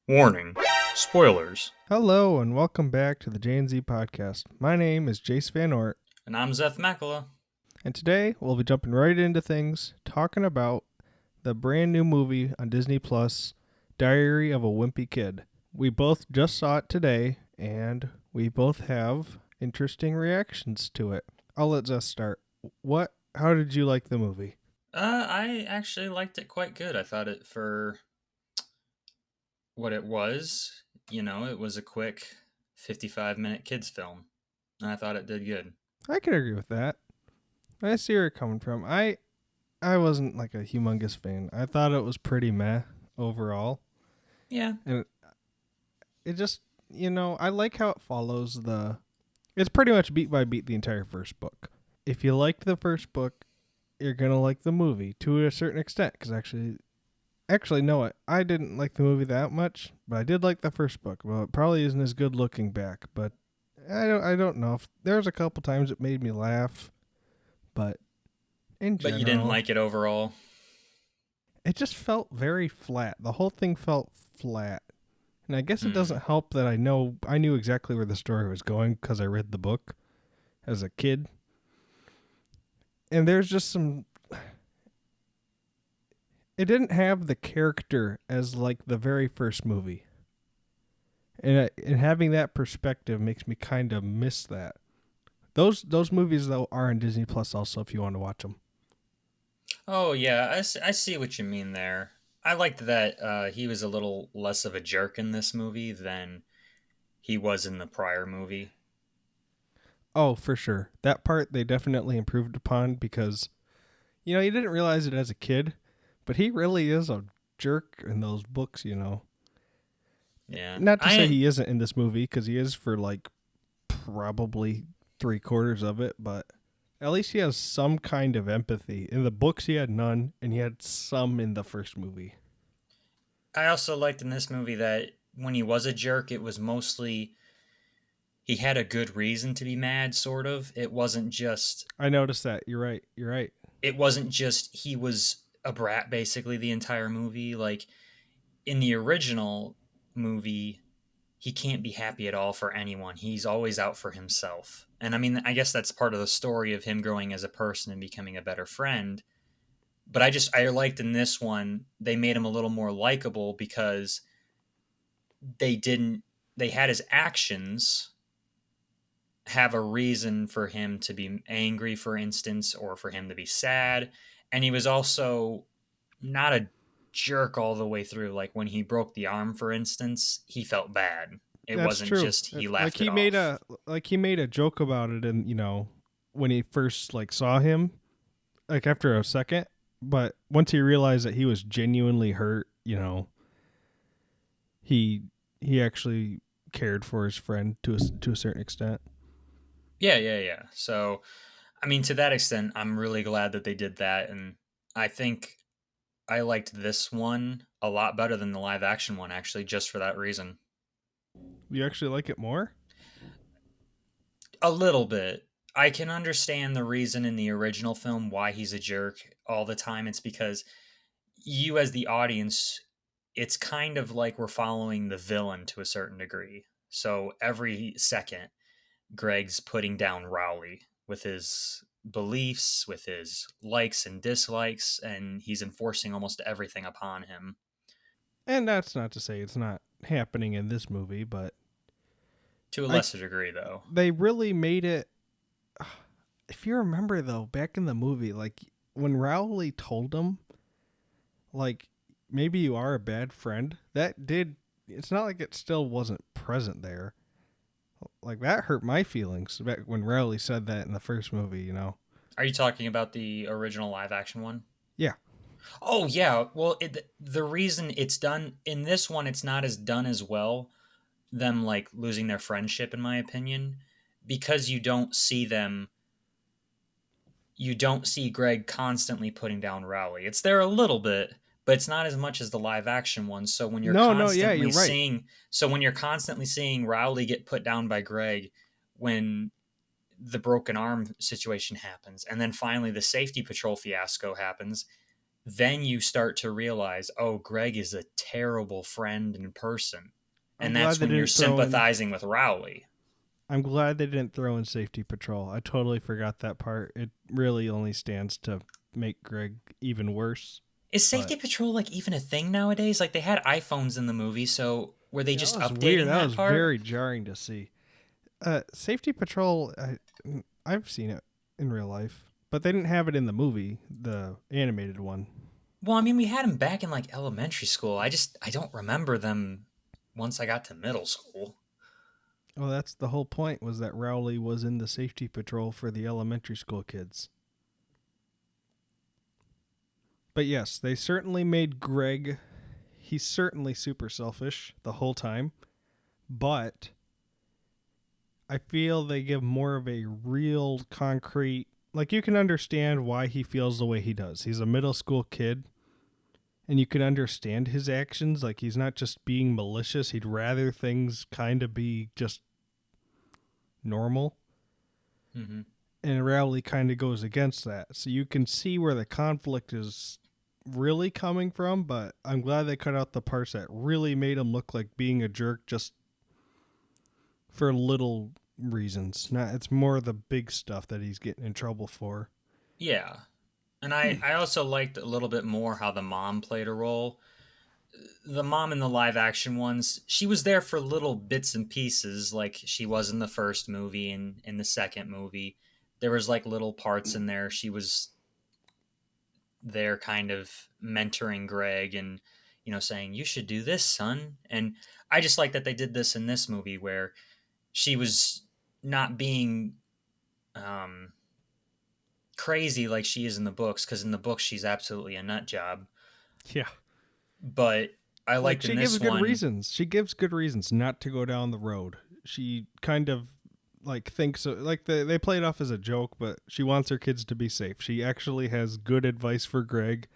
Warning. Spoilers. Hello and welcome back to the J&Z podcast. My name is Jace Van Ort, And I'm Zeth Makala. and today we'll be jumping right into things, talking about the brand new movie on Disney Plus, Diary of a Wimpy Kid. We both just saw it today, and we both have interesting reactions to it. I'll let Zeth start. How did you like the movie? I actually liked it quite good. I thought it for what it was, it was a quick 55-minute kids film. And I thought it did good. I could agree with that. I see where you're coming from. I wasn't like a humongous fan. I thought it was pretty meh overall. Yeah. And it just, I like how it follows it's pretty much beat by beat the entire first book. If you liked the first book, you're going to like the movie to a certain extent. Because actually, no, I didn't like the movie that much, but I did like the first book. Well, it probably isn't as good looking back, but I don't know. If there's a couple times it made me laugh, but in general. But you didn't like it overall? It just felt very flat. The whole thing felt flat. And I guess it doesn't help that I knew exactly where the story was going because I read the book as a kid. And there's just it didn't have the character as like the very first movie. And having that perspective makes me kind of miss that. Those movies though are on Disney Plus also if you want to watch them. Oh, yeah, I see what you mean there. I liked that he was a little less of a jerk in this movie than he was in the prior movie. Oh, for sure. That part they definitely improved upon because, you didn't realize it as a kid, but he really is a jerk in those books, Yeah. Not to say he isn't in this movie, because he is for like probably 3/4 of it, but at least he has some kind of empathy. In the books, he had none, and he had some in the first movie. I also liked in this movie that when he was a jerk, it was mostly he had a good reason to be mad, sort of. It wasn't just. I noticed that. You're right. It wasn't just he was a brat basically the entire movie. Like in the original movie, he can't be happy at all for anyone. He's always out for himself. And I mean, I guess that's part of the story of him growing as a person and becoming a better friend. But I liked in this one, they made him a little more likable because they had his actions have a reason for him to be angry, for instance, or for him to be sad. And he was also not a jerk all the way through. Like when he broke the arm, for instance, he felt bad. It That's wasn't true. just he laughed he it made off. he made a joke about it, and when he first like saw him, like after a second, but once he realized that he was genuinely hurt, he actually cared for his friend to a certain extent. Yeah. So, I mean, to that extent, I'm really glad that they did that. And I think I liked this one a lot better than the live action one, actually, just for that reason. You actually like it more? A little bit. I can understand the reason in the original film why he's a jerk all the time. It's because you, as the audience, it's kind of like we're following the villain to a certain degree. So every second, Greg's putting down Rowley with his beliefs, with his likes and dislikes, and he's enforcing almost everything upon him. And that's not to say it's not happening in this movie, but To a lesser degree, though. they really made it. If you remember, though, back in the movie, like when Rowley told him, like, maybe you are a bad friend, it's not like it still wasn't present there. Like, that hurt my feelings back when Rowley said that in the first movie, Are you talking about the original live action one? Yeah. Oh, yeah. Well, the reason it's done in this one, it's not as done as well, them like losing their friendship, in my opinion, because you don't see Greg constantly putting down Rowley. It's there a little bit, but it's not as much as the live action one. So when you're No, yeah, you're right. when you're constantly seeing Rowley get put down by Greg, when the broken arm situation happens, and then finally the safety patrol fiasco happens, then you start to realize, oh, Greg is a terrible friend in person. I'm And glad that's they when you're didn't throw in. sympathizing with Rowley. I'm glad they didn't throw in safety patrol. I totally forgot that part. It really only stands to make Greg even worse. Is Safety But Patrol like even a thing nowadays? Like they had iPhones in the movie, so were they yeah, that just was weird. updating That that was part? very jarring to see. Safety patrol. I've seen it in real life, but they didn't have it in the movie, the animated one. Well, I mean, we had them back in like elementary school. I don't remember them once I got to middle school. Well, that's the whole point, was that Rowley was in the safety patrol for the elementary school kids. But yes, they certainly made Greg. He's certainly super selfish the whole time, but I feel they give more of a real concrete, like you can understand why he feels the way he does. He's a middle school kid and you can understand his actions, like he's not just being malicious, he'd rather things kind of be just normal. Hmm. And Rowley kind of goes against that. So you can see where the conflict is really coming from, but I'm glad they cut out the parts that really made him look like being a jerk just for little reasons. Not it's more the big stuff that he's getting in trouble for. Yeah. And I also liked a little bit more how the mom played a role. The mom in the live action ones, she was there for little bits and pieces, like she was in the first movie and in the second movie. There was like little parts in there. She was there kind of mentoring Greg and, saying, you should do this, son. And I just like that they did this in this movie where she was not being um, crazy like she is in the books, because in the books she's absolutely a nut job. Yeah. But I Like liked in she gives this good one, reasons. She gives good reasons not to go down the road. She kind of like thinks like they play it off as a joke, but she wants her kids to be safe. She actually has good advice for Greg.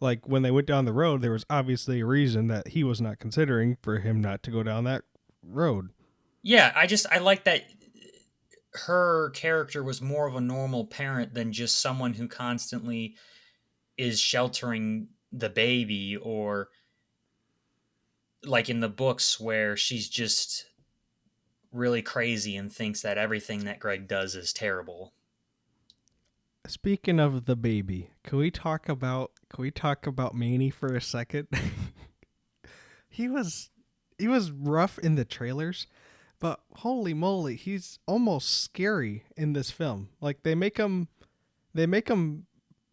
Like when they went down the road, there was obviously a reason that he was not considering for him not to go down that road. yeah, I like that her character was more of a normal parent than just someone who constantly is sheltering the baby, or like in the books where she's just really crazy and thinks that everything that Greg does is terrible. Speaking of the baby, can we talk about Manny for a second? he was he was rough in the trailers, but holy moly, he's almost scary in this film. Like they make him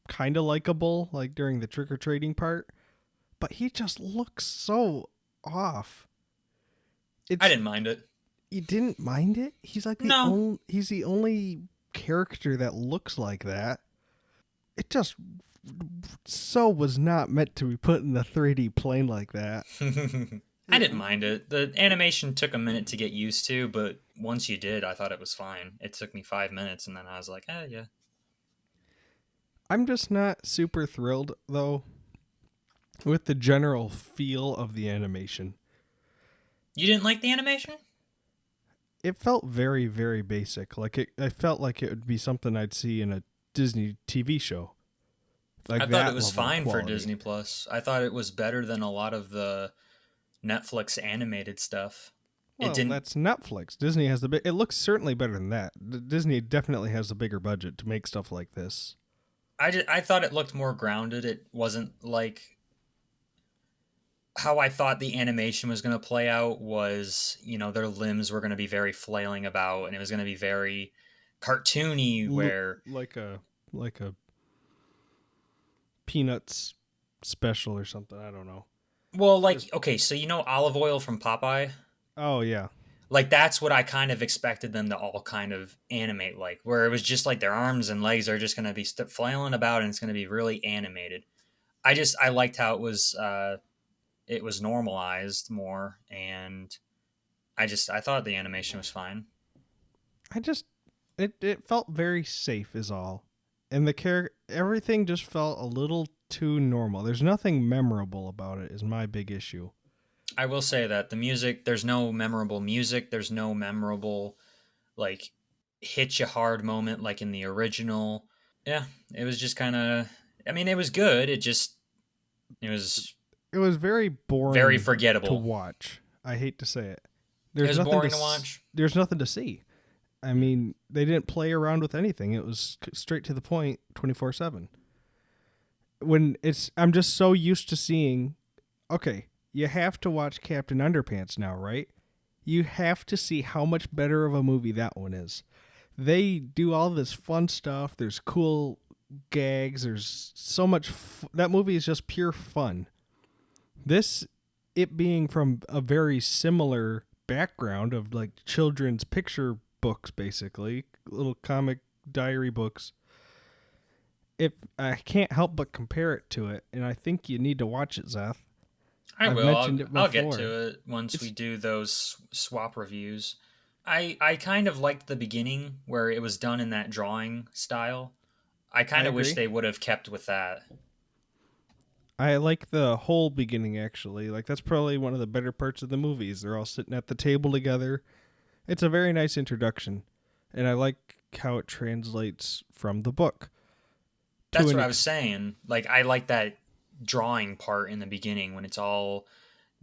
kind of likable like during the trick or treating part, but he just looks so off. I It's didn't mind it. You didn't mind it? No. He's the only character that looks like that. It just so was not meant to be put in the 3D plane like that. I didn't mind it. The animation took a minute to get used to, but once you did, I thought it was fine. It took me 5 minutes, and then I was like, yeah. I'm just not super thrilled though with the general feel of the animation. You didn't like the animation? It felt very very basic. I felt like it would be something I'd see in a Disney TV show. I Like thought it that was level of fine for quality. Disney Plus. I thought it was better than a lot of the Netflix animated stuff. It Well, didn't. that's Netflix. Disney has it looks certainly better than that. Disney definitely has a bigger budget to make stuff like this. I thought it looked more grounded. It wasn't like how I thought the animation was going to play out. Was, their limbs were going to be very flailing about, and it was going to be very cartoony. L- Where, like a Peanuts special or something. I don't know. well, like, Just okay, so olive oil from Popeye. oh yeah, Like that's what I kind of expected them to all kind of animate, like where it was just like their arms and legs are just going to be flailing about, and it's going to be really animated. I liked how it was normalized more, and I thought the animation was fine. I just it felt very safe is all, and everything just felt a little too normal. There's nothing memorable about it. Is my big issue. I will say that the music, there's no memorable music, there's no memorable like hit you hard moment like in the original. Yeah, it was just kind of I mean, it was good. It was It was very very boring to forgettable. watch. I hate to say it. It There's was nothing boring to watch. there's nothing to see. I mean, they didn't play around with anything. It was straight to the point, 24/7. When it's I'm just so used to seeing, okay, you have to watch Captain Underpants now, right? You have to see how much better of a movie that one is. They do all this fun stuff. There's cool gags. There's so much. That movie is just pure fun. This, it being from a very similar background of like children's picture books, basically little comic diary books. If I can't help but compare it to it, and I think you need to watch it, Zeth. I I've will. mentioned it I'll get before. to it once we It's do those swap reviews. I kind of liked the beginning where it was done in that drawing style. I I kind of wish agree. they would have kept with that. I like the whole beginning actually. Like that's probably one of the better parts of the movies. They're all sitting at the table together. It's a very nice introduction, and I like how it translates from the book to That's an what I was saying. Like I like that drawing part in the beginning when it's all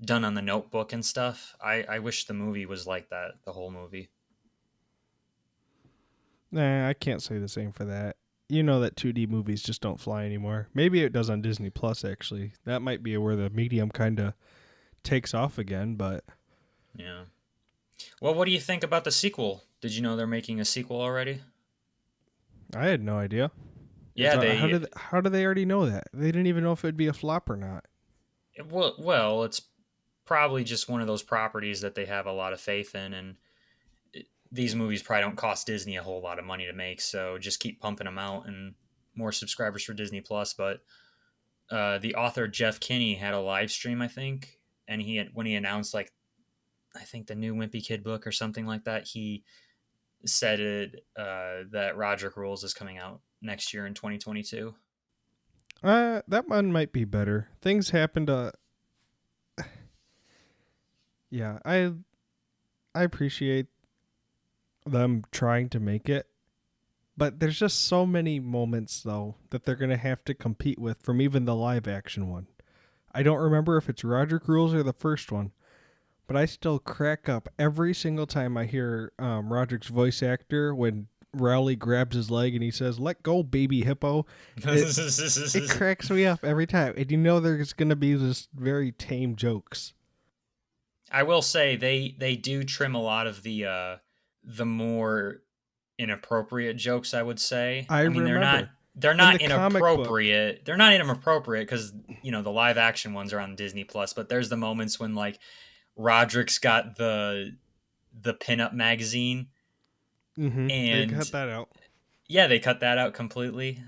done on the notebook and stuff. I wish the movie was like that, the whole movie. Nah, I can't say the same for that. You know that 2D movies just don't fly anymore. Maybe it does on Disney Plus actually. That might be where the medium kind of takes off again, but Yeah. Well, what do you think about the sequel? Did you know they're making a sequel already? I had no idea. Yeah, How did they already know that? They didn't even know if it'd be a flop or not. well, it's probably just one of those properties that they have a lot of faith in, and these movies probably don't cost Disney a whole lot of money to make, so just keep pumping them out and more subscribers for Disney Plus. But the author Jeff Kinney had a live stream, I think, and when he announced like I think the new Wimpy Kid book or something like that, he said that Roderick Rules is coming out next year in 2022. That one might be better. Things happened to yeah, I appreciate them trying to make it, but there's just so many moments though that they're going to have to compete with from even the live action one. I don't remember if it's Roderick Rules or the first one, but I still crack up every single time I hear Roderick's voice actor when Rowley grabs his leg and he says, "Let go, baby hippo." It cracks me up every time, and you know there's going to be just very tame jokes. I will say they do trim a lot of the more inappropriate jokes. I would say. I I mean, remember they're in the not comic book. inappropriate. They're not inappropriate because the live action ones are on Disney Plus. But there's the moments when like Roderick's got the pinup magazine, They and cut that out. yeah, they cut that out completely.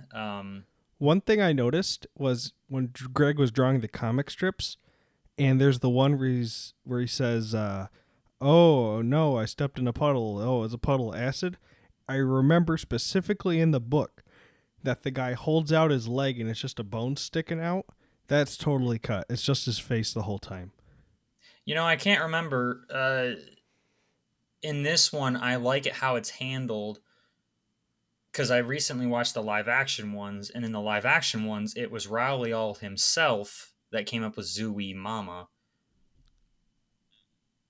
One thing I noticed was when Greg was drawing the comic strips, and there's the one where he says, "Oh no, I stepped in a puddle. Oh, it's a puddle of acid." I remember specifically in the book that the guy holds out his leg and it's just a bone sticking out. That's totally cut. It's just his face the whole time. I can't remember. In this one, I like it how it's handled because I recently watched the live action ones, and in the live action ones, it was Rowley all himself that came up with Zooey Mama.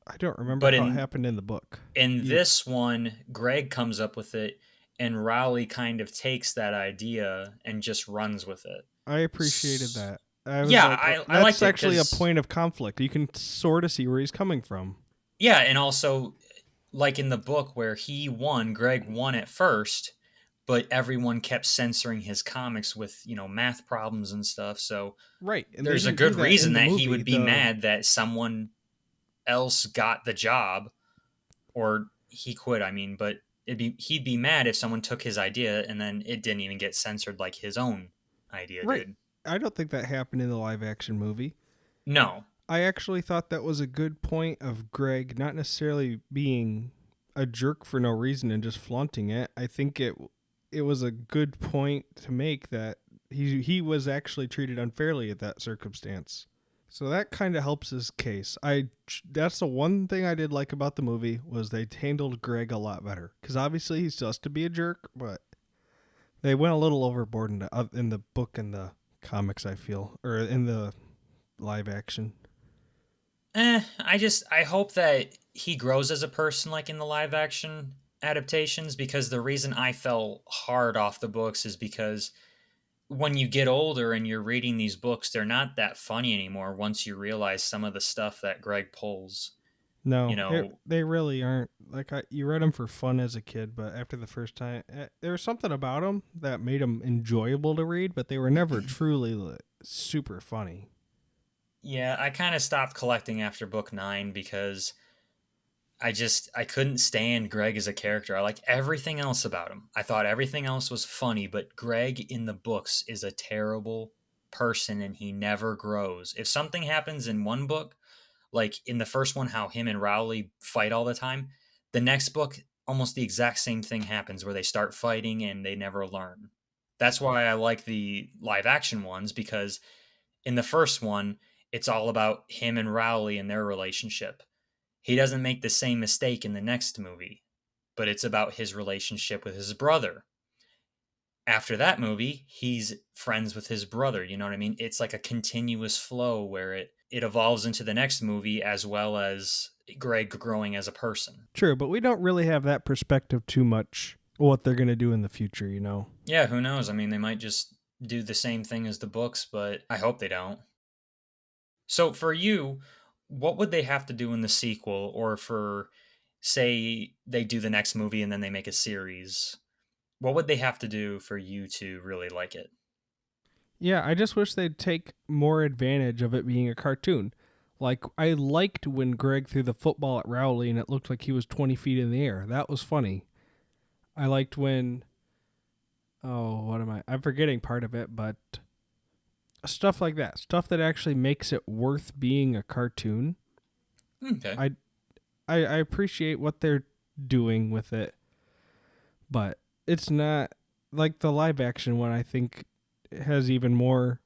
I don't remember But how it happened in the book. in You, this one, Greg comes up with it, and Rowley kind of takes that idea and just runs with it. I appreciated that. I was Yeah, like, oh, I that's liked it actually a because point of conflict. You can sort of see where he's coming from. yeah, and also like in the book where Greg won at first, but everyone kept censoring his comics with math problems and stuff. So Right, and they there's a didn't do good that in reason the that he movie. would be The mad that someone else got the job or he quit. I mean, but he'd be mad if someone took his idea and then it didn't even get censored like his own idea right, did. I don't think that happened in the live action movie. No, I actually thought that was a good point of Greg not necessarily being a jerk for no reason and just flaunting it. I think it was a good point to make that he was actually treated unfairly at that circumstance. So that kind of helps his case. That's the one thing I did like about the movie was they handled Greg a lot better because obviously he's just to be a jerk, but They went a little overboard in the book and the comics, I feel, or in the live action. I hope that he grows as a person like in the live action adaptations, because the reason I fell hard off the books is because when you get older and you're reading these books, they're not that funny anymore once you realize some of the stuff that Greg pulls. You No, know, they really aren't. Like you read them for fun as a kid, but after the first time, there was something about them that made them enjoyable to read, but they were never truly super funny. yeah, I kind of stopped collecting after book 9 because I couldn't stand Greg as a character. I liked everything else about him. I thought everything else was funny, but Greg in the books is a terrible person and he never grows. If something happens in one book, like in the first one, how him and Rowley fight all the time, the next book, almost the exact same thing happens where they start fighting and they never learn. That's why I like the live action ones, because in the first one, it's all about him and Rowley and their relationship. He doesn't make the same mistake in the next movie, but it's about his relationship with his brother. After that movie, he's friends with his brother. You know what I mean? It's like a continuous flow where it evolves into the next movie as well as Greg growing as a person. True, but we don't really have that perspective too much. What they're gonna do in the future, you know. Yeah, who knows? I mean, they might just do the same thing as the books, but I hope they don't. So for you, what would they have to do in the sequel, or for, say, they do the next movie and then they make a series? What would they have to do for you to really like it? Yeah, I just wish they'd take more advantage of it being a cartoon. Like, I liked when Greg threw the football at Rowley and it looked like he was 20 feet in the air. That was funny. I liked when. Oh, what am I? I'm forgetting part of it, but stuff like that. Stuff that actually makes it worth being a cartoon. Okay. I, I appreciate what they're doing with it, but it's not like the live action one. I think has even more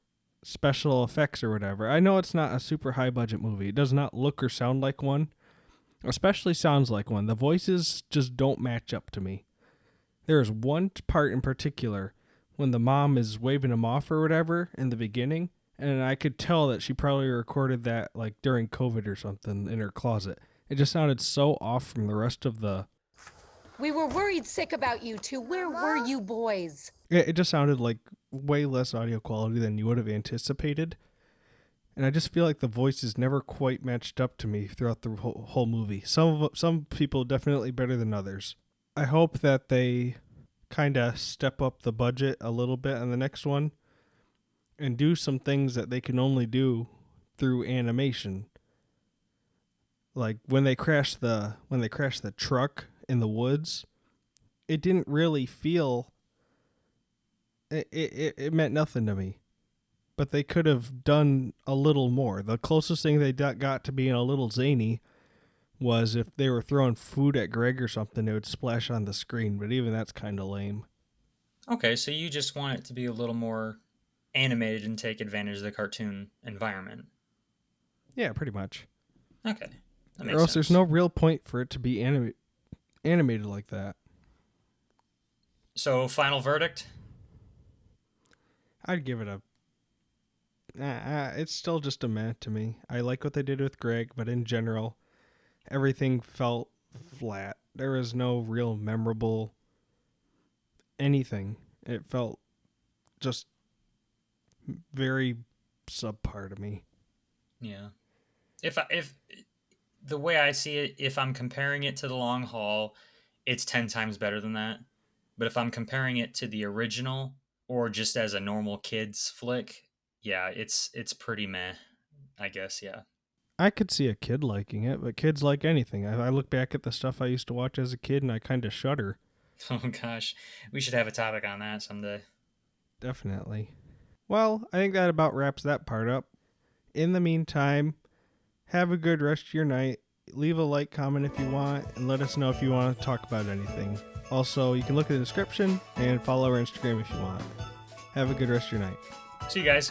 special effects or whatever. I know it's not a super high budget movie. It does not look or sound like one, especially sounds like one. The voices just don't match up to me. There is one part in particular when the mom is waving him off or whatever in the beginning, and I could tell that she probably recorded that like during COVID or something in her closet. It just sounded so off from the rest of the. We were worried sick about you two. Where were you boys? It just sounded like way less audio quality than you would have anticipated. And I just feel like the voices never quite matched up to me throughout the whole movie. Some people definitely better than others. I hope that they kind of step up the budget a little bit on the next one and do some things that they can only do through animation. Like when they crash the truck in the woods, it didn't really feel it meant nothing to me. But they could have done a little more. The closest thing they got to being a little zany was if they were throwing food at Greg or something, it would splash on the screen. But even that's kind of lame. Okay, so you just want it to be a little more animated and take advantage of the cartoon environment. Yeah, pretty much. Okay, that makes Or else sense. there's no real point for it to be animated like that. So, final verdict? I'd give it a. It's still just a meh to me. I like what they did with Greg, but in general, everything felt flat. There was no real memorable anything. It felt just very subpar to me. Yeah. If the way I see it, if I'm comparing it to the long haul, it's 10 times better than that. But if I'm comparing it to the original or just as a normal kids flick, yeah, it's pretty meh, I guess, yeah. I could see a kid liking it, but kids like anything. I look back at the stuff I used to watch as a kid and I kind of shudder. Oh gosh, we should have a topic on that someday. Definitely. Well, I think that about wraps that part up. In the meantime, have a good rest of your night. Leave a like, comment if you want, and let us know if you want to talk about anything. Also, you can look at the description and follow our Instagram if you want. Have a good rest of your night. See you guys.